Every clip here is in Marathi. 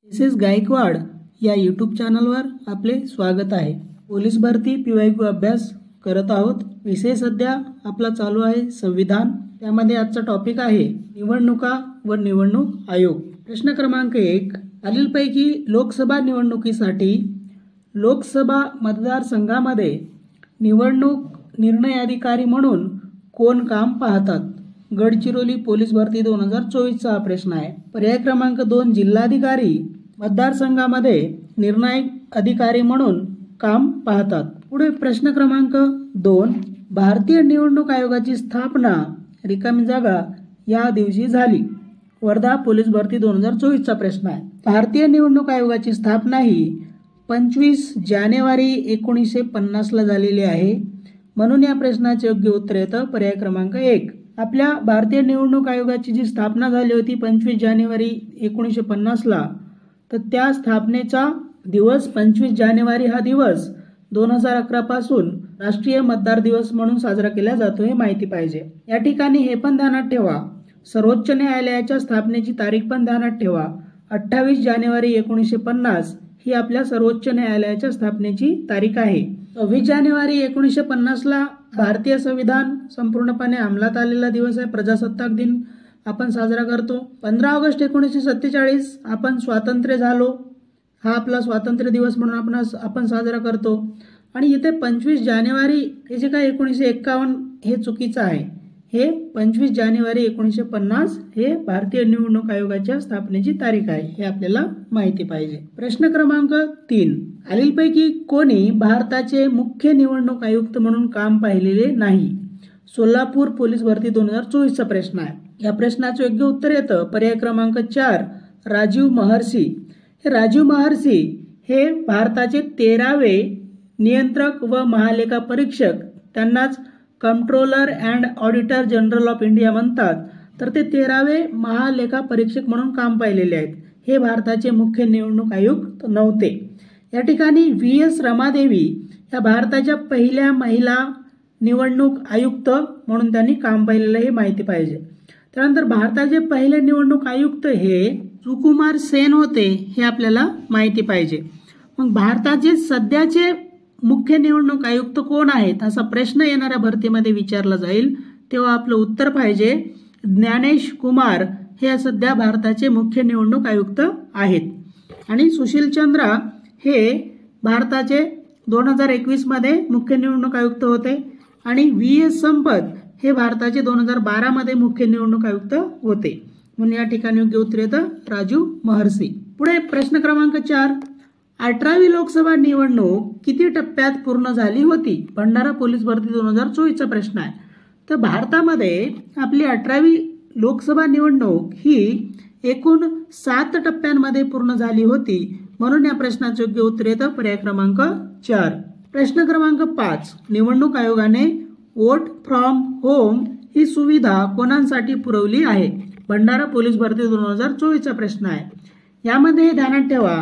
मिसेस गायकवाड या यूट्यूब चॅनलवर आपले स्वागत आहे। पोलीस भरती PYQ अभ्यास करत आहोत। विषय सध्या आपला चालू आहे संविधान। त्यामध्ये आजचा टॉपिक आहे निवडणुका व निवडणूक आयोग। प्रश्न क्रमांक 1, खालीलपैकी लोकसभा निवडणुकीसाठी लोकसभा मतदारसंघामध्ये निवडणूक निर्णय अधिकारी म्हणून कोण काम पाहतात? गडचिरोली पोलीस भरती 2024 चा प्रश्न आहे। पर्याय क्रमांक 2, जिल्हाधिकारी मतदारसंघामध्ये निर्णायक अधिकारी म्हणून काम पाहतात। पुढे प्रश्न क्रमांक 2, भारतीय निवडणूक आयोगाची स्थापना रिकामी जागा या दिवशी झाली। वर्धा पोलीस भरती 2024 चा प्रश्न आहे। भारतीय निवडणूक आयोगाची स्थापना ही 25 जानेवारी 1950 ला झालेली आहे। म्हणून या प्रश्नाचे योग्य उत्तर येतं पर्याय क्रमांक 1। आपल्या भारतीय निवडणूक आयोगाची जी स्थापना झाली होती 25 जानेवारी 1950 ला, तर त्या स्थापनेचा दिवस 25 जानेवारी हा दिवस 2011 पासून राष्ट्रीय मतदार दिवस म्हणून साजरा केला जातो, हे माहिती पाहिजे। या ठिकाणी हे पण ध्यानात ठेवा, सर्वोच्च न्यायालयाच्या स्थापनेची तारीख पण ध्यानात ठेवा। 28 जानेवारी 1950 ही आपल्या सर्वोच्च न्यायालयाच्या स्थापनेची तारीख आहे। 26 जानेवारी 1950 ला भारतीय संविधान संपूर्णपणे अंमलात आलेला दिवस आहे, प्रजासत्ताक दिन आपण साजरा करतो। 15 ऑगस्ट 1947 आपण स्वातंत्र्य झालो, हा आपला स्वातंत्र्य दिवस म्हणून आपण साजरा करतो। आणि इथे 25 जानेवारी हे जे काय 1951 हे चुकीचं आहे। हे 25 जानेवारी 1950 हे भारतीय निवडणूक आयोगाच्या स्थापनेची तारीख आहे, हे आपल्याला माहिती पाहिजे। प्रश्न क्रमांक 3, खालीलपैकी कोणी भारताचे मुख्य निवडणूक आयुक्त म्हणून काम पाहिलेले नाही? सोलापूर पोलीस भरती 2024 चा प्रश्न आहे। या प्रश्नाचे योग्य उत्तर येतं पर्याय क्रमांक 4, राजीव महर्षी। हे राजीव महर्षी हे भारताचे 13वे नियंत्रक व महालेखा परीक्षक, त्यांनाच controller and auditor general of India म्हणतात, तर ते 13वे महालेखा परीक्षक म्हणून काम पाहिलेले आहेत। हे भारताचे मुख्य निवडणूक आयुक्त नव्हते। या ठिकाणी VS रमादेवी या भारताच्या पहिल्या महिला निवडणूक आयुक्त म्हणून त्यांनी काम पाहिलेलं, हे माहिती पाहिजे। त्यानंतर भारताचे पहिले निवडणूक आयुक्त हे सुकुमार सेन होते, हे आपल्याला माहिती पाहिजे। मग भारताचे सध्याचे मुख्य निवडणूक आयुक्त कोण आहेत असा प्रश्न येणाऱ्या भरतीमध्ये विचारला जाईल, तेव्हा आपलं उत्तर पाहिजे ज्ञानेश कुमार हे सध्या भारताचे मुख्य निवडणूक आयुक्त आहेत। आणि सुशील चंद्रा हे भारताचे 2021 मध्ये मुख्य निवडणूक आयुक्त होते। आणि VS संपत हे भारताचे 2012 मध्ये मुख्य निवडणूक आयुक्त होते। म्हणून या ठिकाणी योग्य उत्तर येतं राजीव महर्षी। पुढे प्रश्न क्रमांक 4, 18वी लोकसभा निवडणूक किती टप्प्यात पूर्ण झाली होती? भंडारा पोलीस भरती 2024 चा प्रश्न आहे। तर भारतामध्ये आपली 18वी लोकसभा निवडणूक ही एकूण 7 टप्प्यांमध्ये पूर्ण झाली होती। म्हणून या प्रश्नाचे योग्य उत्तर येतं पर्याय क्रमांक 4। प्रश्न क्रमांक 5, निवडणूक आयोगाने वोट फ्रॉम होम ही सुविधा कोणांसाठी पुरवली आहे? भंडारा पोलीस भरती 2024 चा प्रश्न आहे। यामध्ये ध्यानात ठेवा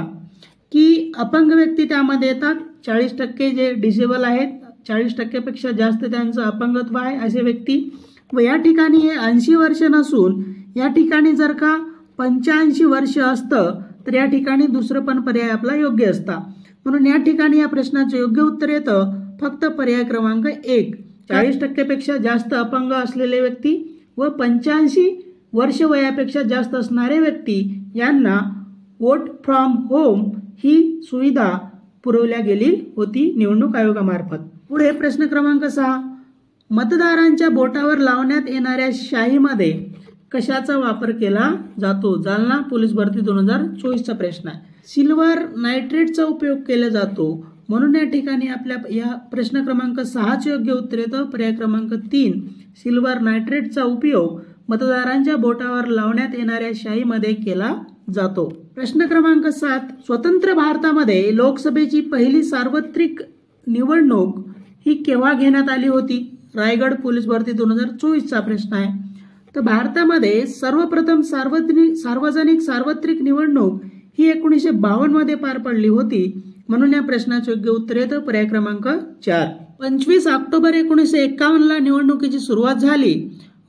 की अपंग व्यक्ती त्यामध्ये येतात, 40% जे डिसेबल आहेत, 40% पेक्षा जास्त त्यांचं अपंगत्व आहे असे व्यक्ती। व या ठिकाणी हे 80 वर्ष नसून या ठिकाणी जर का 85 वर्ष असतं तर या ठिकाणी दुसरं पण पर्याय आपला योग्य असता। म्हणून या ठिकाणी या प्रश्नाचे योग्य उत्तर येतं फक्त पर्याय क्रमांक 1, 40% पेक्षा जास्त अपंग असलेले व्यक्ती व 85 वर्ष वयापेक्षा जास्त असणारे व्यक्ती यांना वोट फ्रॉम होम ही सुविधा पुरवल्या गेली होती निवडणूक आयोगामार्फत। पुढे प्रश्न क्रमांक 6, मतदारांच्या बोटावर लावण्यात येणाऱ्या शाईमध्ये कशाचा वापर केला जातो? जालना पोलीस भरती 2024 चा प्रश्न आहे। सिल्वर नायट्रेटचा उपयोग केला जातो। म्हणून या ठिकाणी आपल्या या प्रश्न क्रमांक 6 चे योग्य उत्तर येतं पर्याय क्रमांक 3, सिल्वर नायट्रेटचा उपयोग मतदारांच्या बोटावर लावण्यात येणाऱ्या शाईमध्ये केला जातो। प्रश्न क्रमांक 7, स्वतंत्र भारतामध्ये लोकसभेची पहिली सार्वत्रिक निवडणूक ही केव्हा घेण्यात आली होती? रायगड पोलीस भरती 2024 चा प्रश्न आहे। तर भारतामध्ये सर्वप्रथम सार्वजनिक सार्वत्रिक निवडणूक ही 1952 मध्ये पार पडली होती। म्हणून या प्रश्नाचे योग्य उत्तर येतं पर्याय क्रमांक 4। 25 ऑक्टोबर 1951 ला निवडणुकीची सुरुवात झाली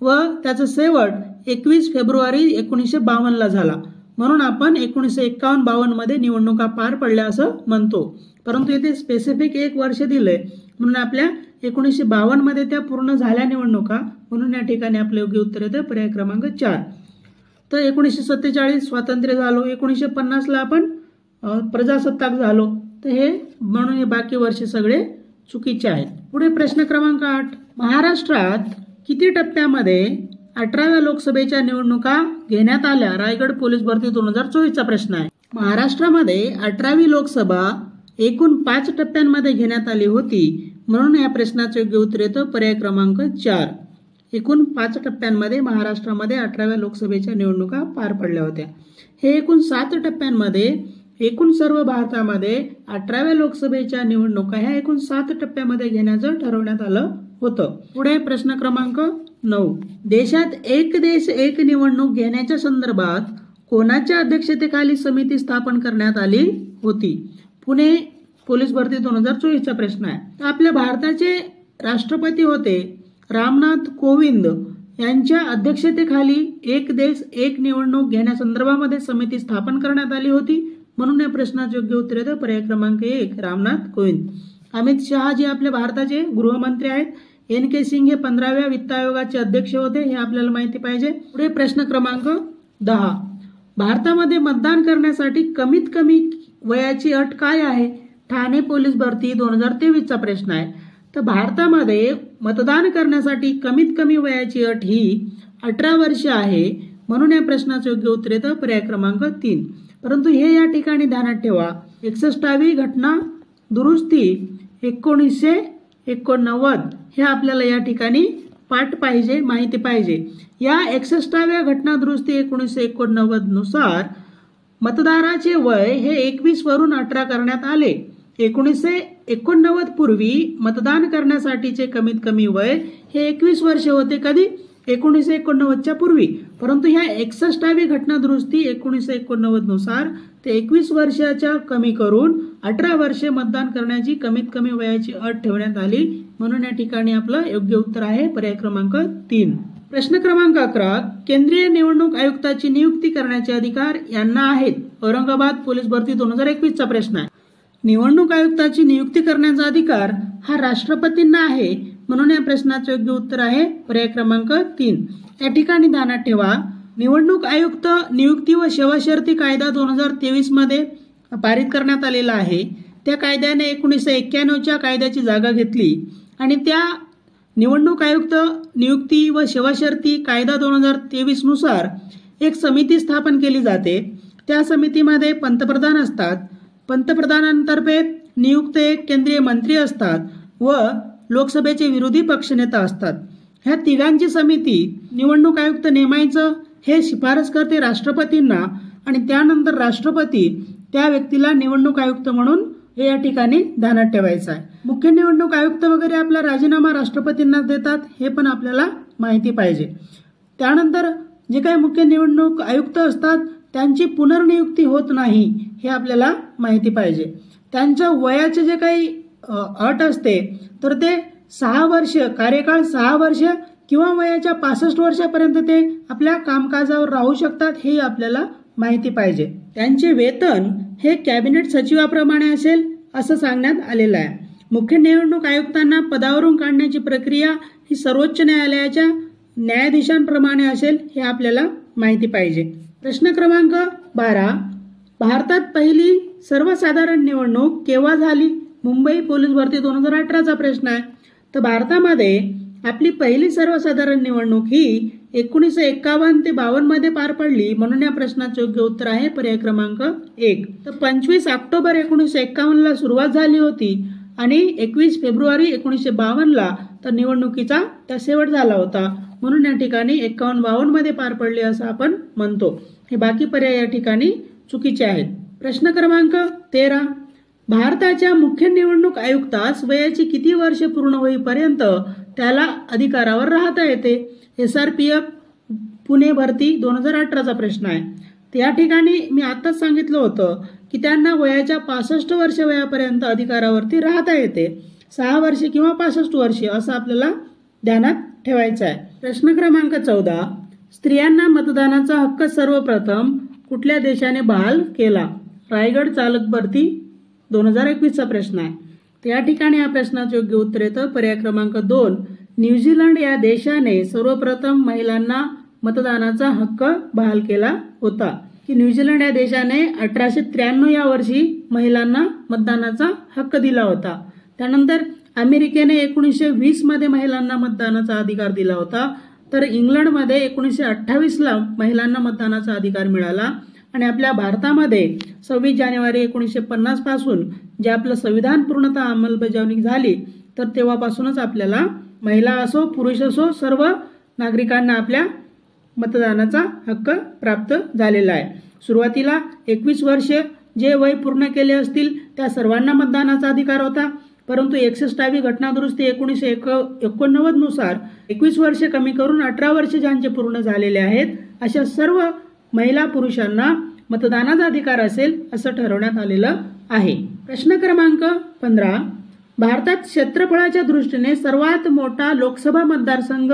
व त्याचा शेवट 21 फेब्रुवारी 1952 ला झाला। म्हणून आपण 1951-52 मध्ये निवडणुका पार पडल्या असं म्हणतो. परंतु इथे स्पेसिफिक एक वर्ष दिलंय म्हणून आपल्या 1952 मध्ये त्या पूर्ण झाल्या निवडणुका, म्हणून या ठिकाणी आपलं योग्य उत्तर येतं पर्याय क्रमांक 4. तर 1947 स्वातंत्र्य झालो, 1950ला आपण प्रजासत्ताक झालो, तर हे म्हणून हे बाकी वर्ष सगळे चुकीचे आहेत. पुढे प्रश्न क्रमांक 8, महाराष्ट्रात किती टप्प्यामध्ये 18व्या लोकसभेच्या निवडणुका घेण्यात आल्या? रायगड पोलीस भरती 2024 चा प्रश्न आहे. महाराष्ट्रामध्ये 18वी लोकसभा एकूण 5 टप्प्यांमध्ये घेण्यात आली होती, म्हणून या प्रश्नाचे योग्य उत्तर येतं पर्याय क्रमांक 4. एकूण 5 टप्प्यांमध्ये महाराष्ट्रामध्ये 18व्या लोकसभेच्या निवडणुका पार पडल्या होत्या. हे एकूण 7 टप्प्यांमध्ये एकूण सर्व भारतामध्ये 18व्या लोकसभेच्या निवडणुका ह्या एकूण 7 टप्प्यामध्ये घेण्याचं ठरवण्यात आलं होतं. पुढे प्रश्न क्रमांक 9, देशात एक देश एक निवडणूक घेण्याच्या संदर्भात कोणाच्या अध्यक्षतेखाली समिती स्थापन करण्यात आली होती? पुणे पोलीस भरती 2024 चा प्रश्न आहे. तर आपल्या भारताचे राष्ट्रपती होते रामनाथ कोविंद यांच्या अध्यक्षतेखाली एक देश एक निवडणूक घेण्यासंदर्भामध्ये समिती स्थापन करण्यात आली होती, म्हणून या प्रश्नाचे योग्य उत्तर येतं पर्याय क्रमांक 1 रामनाथ कोविंद. अमित शहा जे आपल्या भारताचे गृहमंत्री आहेत, NK सिंग हे 15व्या वित्त आयोगाचे अध्यक्ष होते, हे आपल्याला माहिती पाहिजे. पुढे प्रश्न क्रमांक 10, भारतामध्ये मतदान करण्यासाठी कमीत कमी वयाची अट काय आहे? ठाणे पोलीस भरती 2023 चा प्रश्न आहे. तर भारतामध्ये मतदान करण्यासाठी कमीत कमी वयाची अट ही 18 वर्ष आहे, म्हणून या प्रश्नाचे योग्य उत्तर येतं पर्याय क्रमांक 3. परंतु हे या ठिकाणी ध्यानात ठेवा, 61वी घटना दुरुस्ती 1989 हे आपल्याला या ठिकाणी पाठ पाहिजे, माहिती पाहिजे. या 61व्या घटना दुरुस्ती 1989 नुसार मतदाराचे वय हे 21 वरून 18 करण्यात आले. 1989 पूर्वी मतदान करण्यासाठीचे कमीत कमी वय हे 21 वर्ष होते. कधी? 1989च्या पूर्वी. परंतु ह्या 61वी घटना दुरुस्ती 1989 नुसार ते 21 वर्षाच्या कमी करून 18 वर्षे मतदान करण्याची कमीत कमी वयाची अट ठेवण्यात आली, म्हणून या ठिकाणी आपलं योग्य उत्तर आहे पर्याय क्रमांक 3. प्रश्न क्रमांक 11, केंद्रीय निवडणूक आयुक्ताची नियुक्ती करण्याचे अधिकार यांना आहेत? औरंगाबाद पोलीस भरती 2021 चा प्रश्न आहे. निवडणूक आयुक्ताची नियुक्ती करण्याचा अधिकार हा राष्ट्रपतींना आहे, म्हणून या प्रश्नाचे योग्य उत्तर आहे पर्याय क्रमांक 3. या ठिकाणी ध्यानात ठेवा, निवडणूक आयुक्त नियुक्ती व सेवाशर्ती कायदा 2023 मध्ये पारित करण्यात आलेला आहे. त्या कायद्याने 1991च्या कायद्याची जागा घेतली आणि त्या निवडणूक आयुक्त नियुक्ती व सेवाशर्ती कायदा 2023 नुसार एक समिती स्थापन केली जाते. त्या समितीमध्ये पंतप्रधान असतात, पंतप्रधानांतर्फे नियुक्त एक केंद्रीय मंत्री असतात व लोकसभेचे विरोधी पक्षनेता असतात. ह्या तिघांची समिती निवडणूक आयुक्त नेमायचं हे शिफारस करते राष्ट्रपतींना आणि त्यानंतर राष्ट्रपती त्या व्यक्तीला निवडणूक आयुक्त म्हणून हे या ठिकाणी ध्यानात ठेवायचं आहे. मुख्य निवडणूक आयुक्त वगैरे आपला राजीनामा राष्ट्रपतींना देतात, हे पण आपल्याला माहिती पाहिजे. त्यानंतर जे काही मुख्य निवडणूक आयुक्त असतात त्यांची पुनर्नियुक्ती होत नाही, हे आपल्याला माहिती पाहिजे. त्यांच्या वयाचे जे काही अट असते तर ते 6 वर्ष कार्यकाळ 6 वर्ष किंवा वयाच्या 65 वर्षापर्यंत ते आपल्या कामकाजावर राहू शकतात, हे आपल्याला माहिती पाहिजे. त्यांचे वेतन हे कॅबिनेट सचिवाप्रमाणे असेल असं सांगण्यात आलेलं आहे. मुख्य निवडणूक आयुक्तांना पदावरून काढण्याची प्रक्रिया ही सर्वोच्च न्यायालयाच्या न्यायाधीशांप्रमाणे असेल, हे आपल्याला माहिती पाहिजे. प्रश्न क्रमांक 12, भारतात पहिली सर्वसाधारण निवडणूक केव्हा झाली? मुंबई पोलीस भरती 2018 चा प्रश्न आहे. तर भारतामध्ये आपली पहिली सर्वसाधारण निवडणूक ही 1951 ते 52 मध्ये पार पडली, म्हणून या प्रश्नाचे योग्य उत्तर आहे पर्याय क्रमांक 1. तर 25 ऑक्टोबर 1951 ला सुरुवात झाली होती आणि 21 फेब्रुवारी 1952 ला तर निवडणुकीचा त्या शेवट झाला होता, म्हणून या ठिकाणी 51-52 मध्ये पार पडले असं आपण म्हणतो. हे बाकी पर्याय या ठिकाणी चुकीचे आहेत. प्रश्न क्रमांक 13, भारताच्या मुख्य निवडणूक आयुक्तास वयाची किती वर्षे पूर्ण होईपर्यंत त्याला अधिकारावर राहता येते? SRPF पुणे भरती 2018 चा प्रश्न आहे. त्या ठिकाणी मी आताच सांगितलं होतं की त्यांना वयाच्या 65 वर्ष वयापर्यंत अधिकारावरती राहता येते. 6 वर्षे किंवा 65 वर्षे असं आपल्याला ध्यानात ठेवायचं आहे. प्रश्न क्रमांक 14, स्त्रियांना मतदानाचा हक्क सर्वप्रथम कुठल्या देशाने बहाल केला? रायगड चालक भरती 2021चा प्रश्न आहे. तर या ठिकाणी या प्रश्नाचे योग्य उत्तर येतं पर्याय क्रमांक 2. न्यूझीलंड या देशाने सर्वप्रथम महिलांना मतदानाचा हक्क बहाल केला होता. की न्यूझीलंड या देशाने 1893 या वर्षी महिलांना मतदानाचा हक्क दिला होता. त्यानंतर अमेरिकेने 1920 मध्ये महिलांना मतदानाचा अधिकार दिला होता. तर इंग्लंडमध्ये 1928ला महिलांना मतदानाचा अधिकार मिळाला. आणि आपल्या भारतामध्ये 26 जानेवारी 1950 पासून जे आपलं संविधान पूर्णतः अंमलबजावणी झाली तर तेव्हापासूनच आपल्याला महिला असो पुरुष असो सर्व नागरिकांना आपल्या मतदानाचा हक्क प्राप्त झालेला आहे. सुरुवातीला 21 वर्ष जे वय पूर्ण केले असतील त्या सर्वांना मतदानाचा अधिकार होता. परंतु 61वी घटनादुरुस्ती 1989 नुसार 21 वर्ष कमी करून 18 वर्ष ज्यांचे पूर्ण झालेले आहेत अशा सर्व महिला पुरुषांना मतदानाचा अधिकार असेल असं ठरवण्यात आलेलं आहे. प्रश्न क्रमांक 15. भारतात क्षेत्रफळाच्या दृष्टीने सर्वात मोठा लोकसभा मतदारसंघ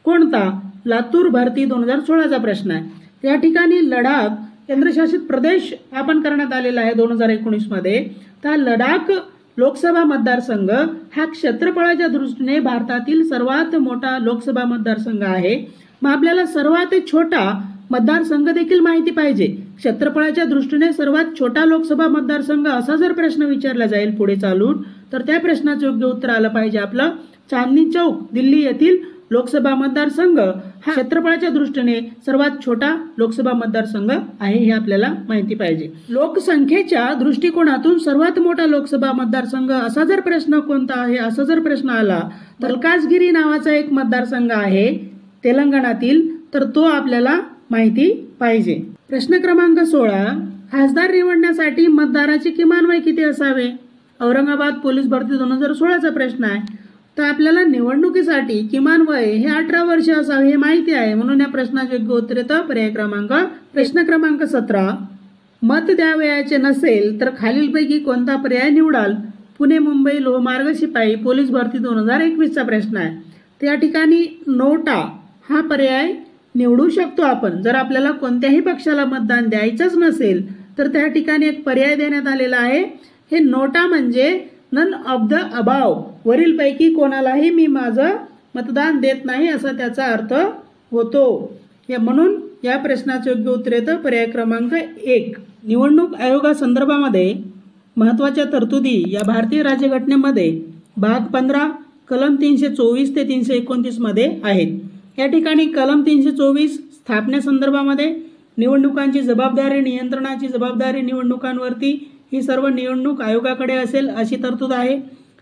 कोणता? लातूर भरती 2016चा प्रश्न आहे. त्या ठिकाणी लडाख केंद्रशासित प्रदेश स्थापन करण्यात आलेला आहे 2019 मध्ये. तर लडाख लोकसभा मतदारसंघ हा क्षेत्रफळाच्या दृष्टीने भारतातील सर्वात मोठा लोकसभा मतदारसंघ आहे. मग आपल्याला सर्वात छोटा मतदारसंघ देखील माहिती पाहिजे. क्षेत्रफळाच्या दृष्टीने सर्वात छोटा लोकसभा मतदारसंघ असा जर प्रश्न विचारला जाईल पुढे चालून तर त्या प्रश्नाचं योग्य उत्तर आलं पाहिजे आपलं चांदनी चौक दिल्ली येथील लोकसभा मतदारसंघ हा क्षेत्रफळाच्या दृष्टीने सर्वात छोटा लोकसभा मतदारसंघ आहे हे आपल्याला माहिती पाहिजे. लोकसंख्येच्या दृष्टिकोनातून सर्वात मोठा लोकसभा मतदारसंघ असा जर प्रश्न कोणता आहे असा जर प्रश्न आला तर मल्काजगिरी नावाचा एक मतदारसंघ आहे तेलंगणातील तर तो आपल्याला माहिती पाहिजे. प्रश्न क्रमांक 16. खासदार निवडण्यासाठी मतदाराचे किमान वय किती असावे? औरंगाबाद पोलीस भरती 2016चा प्रश्न आहे. तर आपल्याला निवडणुकीसाठी किमान वय हे 18 वर्ष असावे हे माहिती आहे म्हणून या प्रश्नाचे योग्य उत्तर येतं पर्याय क्रमांक. प्रश्न क्रमांक 17. मत द्यावयाचे नसेल तर खालीलपैकी कोणता पर्याय निवडाल? पुणे मुंबई लोहमार्ग शिपाई पोलीस भरती 2021चा प्रश्न आहे. त्या ठिकाणी नोटा हा पर्याय निवडू शकतो आपण. जर आपल्याला कोणत्याही पक्षाला मतदान द्यायचंच नसेल तर त्या ठिकाणी एक पर्याय देण्यात आलेला आहे. हे नोटा म्हणजे नन ऑफ द अबाव वरीलपैकी कोणालाही मी माझं मतदान देत नाही असा त्याचा अर्थ होतो. म्हणून या प्रश्नाचे योग्य उत्तर येतं पर्याय क्रमांक 1. निवडणूक आयोगासंदर्भामध्ये महत्त्वाच्या तरतुदी या भारतीय राज्यघटनेमध्ये भाग 15 कलम 324 ते 329 मध्ये आहेत. या ठिकाणी कलम 324 स्थापनेसंदर्भामध्ये निवडणुकांची जबाबदारी नियंत्रणाची जबाबदारी निवडणुकांवरती ही सर्व निवडणूक आयोगाकडे असेल अशी तरतूद आहे.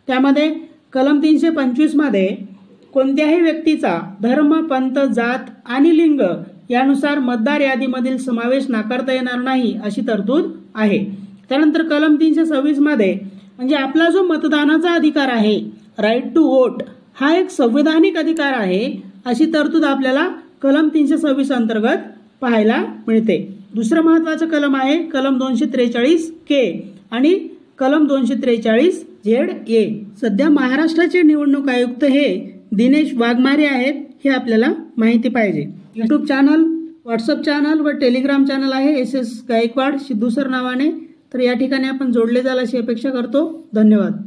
त्यामध्ये कलम 325 मध्ये कोणत्याही व्यक्तीचा धर्म पंथ जात आणि लिंग यानुसार मतदार यादीमधील समावेश नाकारता येणार नाही अशी तरतूद आहे. त्यानंतर कलम 326 मध्ये म्हणजे आपला जो मतदानाचा अधिकार आहे राईट टू वोट हा एक संवैधानिक अधिकार आहे अशी तरतूद आपल्याला कलम 326 अंतर्गत पाहायला मिळते. दुसरं महत्त्वाचं कलम आहे कलम 243K आणि कलम 243ZA. सध्या महाराष्ट्राचे निवडणूक आयुक्त हे दिनेश वाघमारे आहेत हे आपल्याला माहिती पाहिजे. यूट्यूब चॅनल व्हॉट्सअप चॅनल व टेलिग्राम चॅनल आहे SS गायकवाड सिद्धू सर नावाने. तर या ठिकाणी आपण जोडले जाल अशी अपेक्षा करतो. धन्यवाद.